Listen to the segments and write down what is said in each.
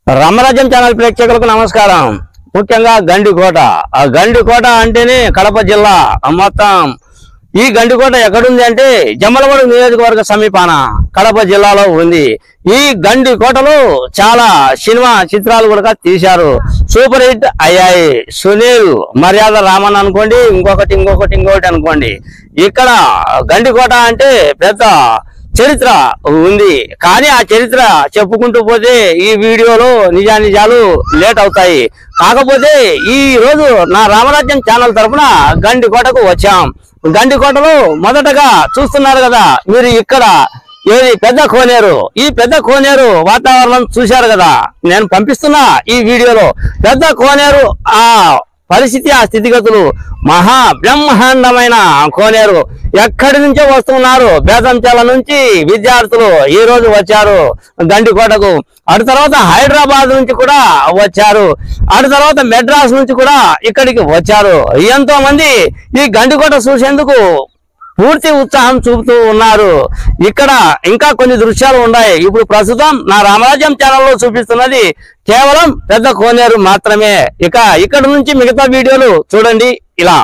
రామరాజ్యం channel ప్రేక్షకులకు నమస్కారం. ముఖ్యంగా గండికోట. ఆ గండికోట అంటేనే కడప జిల్లా మొత్తం. ఈ గండికోట ఎక్కడుంది అంటే జమ్మలమడు నియోజకవర్గ సమీపాన కడప జిల్లాలో ఉంది. ఈ గండికోటలో చాలా సినిమా చిత్రాలు కూడా తీశారు, సూపర్ హిట్ అయ్యాయి. సునీల్, మర్యాద రామన్ అనుకోండి, ఇంకొకటి అనుకోండి. ఇక్కడ గండికోట అంటే పెద్ద చరిత్ర ఉంది. కానీ ఆ చరిత్ర చెప్పుకుంటూ పోతే ఈ వీడియోలో నిజాలు లేట్ అవుతాయి. కాకపోతే ఈ రోజు నా రామరాజ్యం ఛానల్ తరఫున గండికోటకు వచ్చాం. గండికోటలో మొదటగా చూస్తున్నారు కదా మీరు, ఇక్కడ ఏది పెద్ద కోనేరు. ఈ పెద్ద కోనేరు వాతావరణం చూశారు కదా, నేను పంపిస్తున్నా ఈ వీడియోలో. పెద్ద కోనేరు ఆ పరిస్థితి, ఆ స్థితిగతులు మహా బ్రహ్మాండమైన కోనేరు. ఎక్కడి నుంచో వస్తున్నారు, బేతంచాల నుంచి విద్యార్థులు ఈ రోజు వచ్చారు గండికోటకు. అటు తర్వాత హైదరాబాద్ నుంచి కూడా వచ్చారు, అటు తర్వాత మెడ్రాస్ నుంచి కూడా ఇక్కడికి వచ్చారు. ఎంతో మంది ఈ గండికోట చూసేందుకు పూర్తి ఉత్సాహం చూపుతూ ఉన్నారు. ఇక్కడ ఇంకా కొన్ని దృశ్యాలు ఉన్నాయి. ఇప్పుడు ప్రస్తుతం నా రామరాజ్యం ఛానల్లో చూపిస్తున్నది కేవలం పెద్ద కోనేరు మాత్రమే. ఇక్కడ నుంచి మిగతా వీడియోలు చూడండి. ఇలా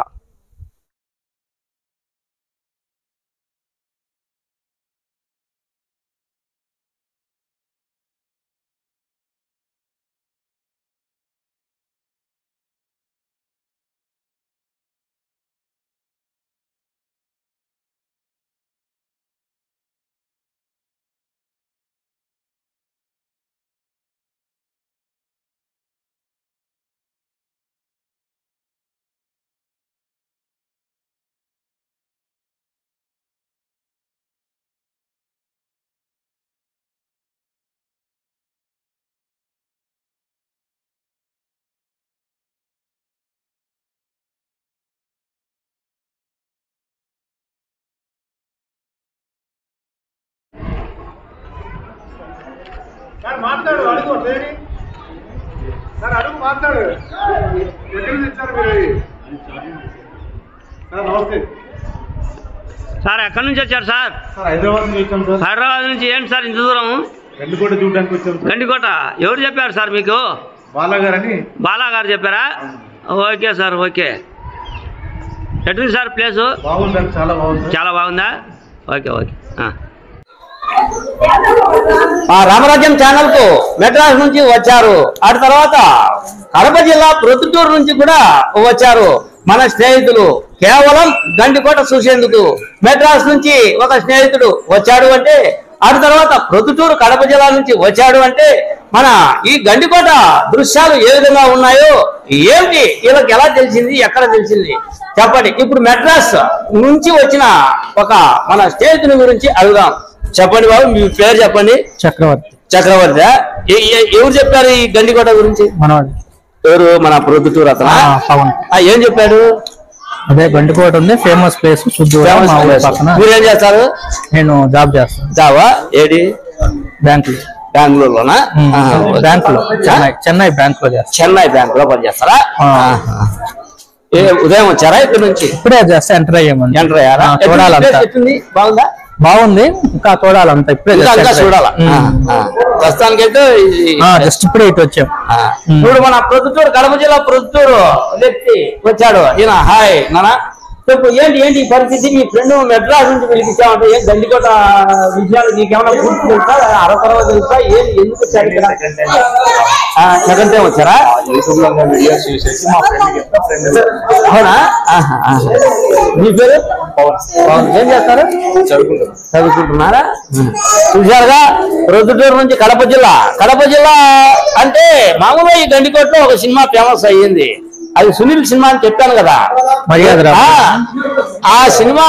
మాట్లాడు, అడుగు సార్, అడుగు మాట్లాడు. ఎక్కడి నుంచి వచ్చారు మీరు? నమస్తే సార్. ఎక్కడి నుంచి వచ్చారు సార్? హైదరాబాద్ నుంచి వచ్చాం సార్. హైదరాబాద్ నుంచి. ఏంటి సార్ ఇంత దూరం? గండికోట చూడడానికి వచ్చాం. గండికోట ఎవరు చెప్పారు సార్ మీకు? బాలాగారని. బాలాగారు చెప్పారా? Okay sir, okay. ఎట్లుంది సార్ ప్లేసు? బాగుంది, చాలా బాగుంది. చాలా బాగుందా? ఓకే. ఆ రామరాజ్యం ఛానల్ కు మెడ్రాస్ నుంచి వచ్చారు. ఆ తర్వాత కడప జిల్లా ప్రొద్దుటూరు నుంచి కూడా వచ్చారు మన స్నేహితులు. కేవలం గండికోట చూసేందుకు మెడ్రాస్ నుంచి ఒక స్నేహితుడు వచ్చాడు అంటే, ఆ తర్వాత ప్రొద్దుటూరు కడప జిల్లా నుంచి వచ్చాడు అంటే, మన ఈ గండికోట దృశ్యాలు ఏ విధంగా ఉన్నాయో ఏమిటి వీళ్ళకి ఎలా తెలిసింది, ఎక్కడ తెలిసింది చెప్పండి. ఇప్పుడు మెడ్రాస్ నుంచి వచ్చిన ఒక మన స్నేహితుని గురించి అడుగుదాం. చెప్పండి బాబు, మీ పేరు చెప్పండి. చక్రవర్తి. ఎవరు చెప్పారు ఈ గండికోట గురించి? ఎవరు? మన ప్రొద్దుటూరు అతను. ఏం చెప్పాడు? అదే గండికోట ఉంది, ఫేమస్ ప్లేస్. మీరేం చేస్తారు? నేను జాబ్ చేస్తాను. జాబా? ఏడి? బెంగళూరులోనా? బ్యాంక్ లో, చెన్నై బ్యాంక్ లో చేస్తాను. చెన్నై బ్యాంక్ లో పనిచేస్తారా? ఉదయం వచ్చారా? ఇక్కడ నుంచి ఇప్పుడే జస్ట్ ఎంటర్ అయ్యామండి. ఎంటర్ అయ్యారా? చూడాలంతా బాగుందా? బాగుంది, ఇంకా చూడాలంతా. ఇప్పుడే చూడాలా? ప్రస్తుతానికైతే జస్ట్ ఇప్పుడే ఇటు వచ్చాం. ఇప్పుడు మన ప్రొద్దుటూరు, కడప జిల్లా ప్రొద్దుటూరు వ్యక్తి వచ్చాడు. ఈయన హాయ్ నానా చెప్పు, ఏంటి ఈ పరిస్థితి? మీ ఫ్రెండ్ మెడ్రాస్ నుంచి పిలిపించామంటే ఏం గండికోట విషయాలు నీకేమైనా పూర్తి తెలుసా, అరకొరవ తెలుసా? ఎందుకు వచ్చారు ఇక్కడ? సెకండ్ టైం వచ్చారా? అవునా? మీ పేరు? ఏం చేస్తారు? చదువుకుంటున్నారా? చూశారుగా, ప్రొద్దుటూరు నుంచి కడప జిల్లా అంటే మామూలుగా ఈ గండికోటలో ఒక సినిమా ఫేమస్ అయ్యింది. అది సునీల్ సినిమా అని చెప్పాను కదా, మర్యాద. ఆ సినిమా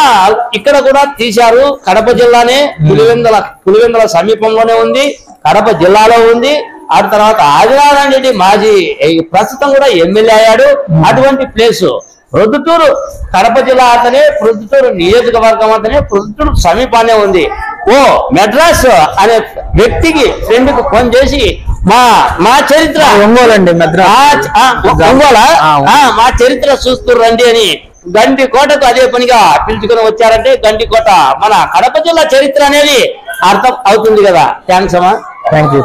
ఇక్కడ కూడా తీశారు. కడప జిల్లానే, పులివెందుల సమీపంలోనే ఉంది, కడప జిల్లాలో ఉంది. ఆ తర్వాత ఆదినారాయణ రెడ్డి మాజీ ప్రస్తుతం కూడా ఎమ్మెల్యే అయ్యాడు. అటువంటి ప్లేసు ప్రొద్దుటూరు, కడప జిల్లా అతనే, ప్రొద్దుటూరు నియోజకవర్గం అతనే, ప్రొద్దుటూరు సమీపానే ఉంది. మెడ్రాస్ అనే వ్యక్తికి ఫ్రెండ్కి ఫోన్ చేసి మా చరిత్ర ఒంగోలు అండి, మెడ్రాస్ ఒంగోలా, మా చరిత్ర చూస్తూ రండి అని గండికోటకు అదే పనిగా పిలుచుకుని వచ్చారంటే గండికోట మన కడప జిల్లా చరిత్ర అనేది అర్థం అవుతుంది కదా. థ్యాంక్స్ అమ్మా. Thank you.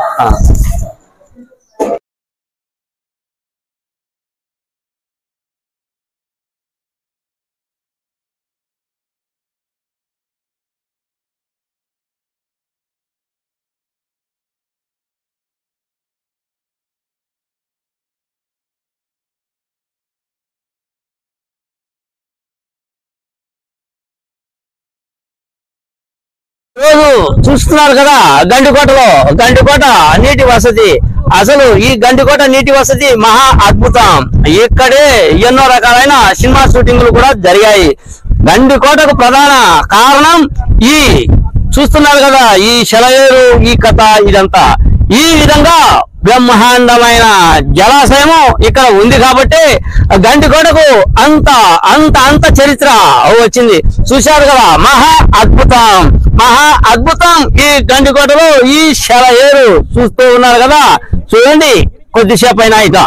రోజు చూస్తున్నారు కదా గండికోట నీటి వసతి. అసలు ఈ గండికోట నీటి వసతి మహా అద్భుతం. ఇక్కడే ఎన్నో రకాలైన సినిమా షూటింగ్లు కూడా జరిగాయి. గండికోటకు ప్రధాన కారణం ఈ చూస్తున్నారు కదా ఈ సెలయేరు, ఈ కథ, ఇదంతా ఈ విధంగా బ్రహ్మాండమైన జలాశయము ఇక్కడ ఉంది కాబట్టి గండికోటకు అంత అంత అంత చరిత్ర వచ్చింది. చూశారు కదా, మహా అద్భుతం ఈ గండికోటలో ఈ సెలయేరు చూస్తూ ఉన్నారు కదా. చూడండి కొద్దిసేపు అయినా ఇక